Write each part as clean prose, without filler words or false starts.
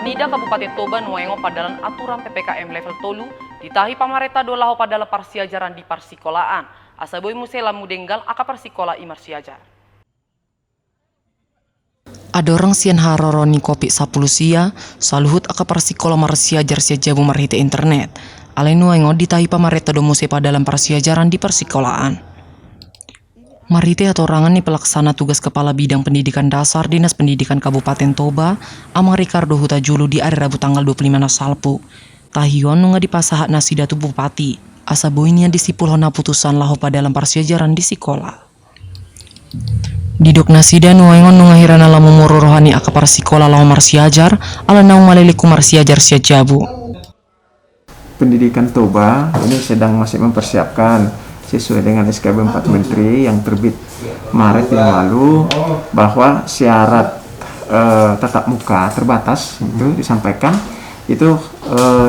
Parnida Kabupaten Toba nuengo padalan aturan PPKM level tolu ditahi pamareta dolaho padala parsiajaran di parsikolaan. Asaboi musela mudenggal aka parsikola i marsiajar. Adorang sian haroroni kopi 10 sia, saluhut aka parsikola marsiajar sia jabu marhite internet. Alai nuengo ditahi pamareta do muse padalan parsiajaran di parsikolaaan. Marite atau rangan ni pelaksana tugas Kepala Bidang Pendidikan Dasar Dinas Pendidikan Kabupaten Toba, Amang Ricardo Hutajulu di hari Rabu tanggal 25 Salpu. Tahion nunga dipasahat nasi datu bupati, asa boinya disipul hona putusan laho padalan parsiajaran di sekolah. Didok nasida nuaingon nunga hirana lamu moro rohani aka parsikola laho marsiajar, ala naung maliliku marsiajar sia jabu. Pendidikan Toba ini sedang masih mempersiapkan sesuai dengan SKB 4 Menteri yang terbit Maret yang lalu bahwa syarat tatap muka terbatas itu disampaikan itu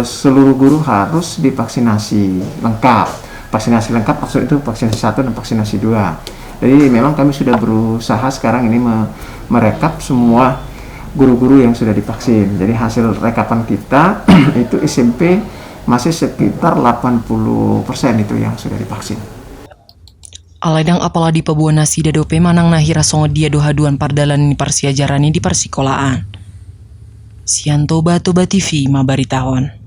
seluruh guru harus divaksinasi lengkap. Vaksinasi lengkap maksud itu vaksinasi 1 dan vaksinasi 2. Jadi memang kami sudah berusaha sekarang ini merekap semua guru-guru yang sudah divaksin. Jadi hasil rekapan kita itu SMP masih sekitar 80% itu yang sudah divaksin. Aladang apala di pabuan nasi dadope manang nahira songo dia dohaduan pardalan ni parsiajarani di parsikolaan. Sian Toba TV mabaritahon.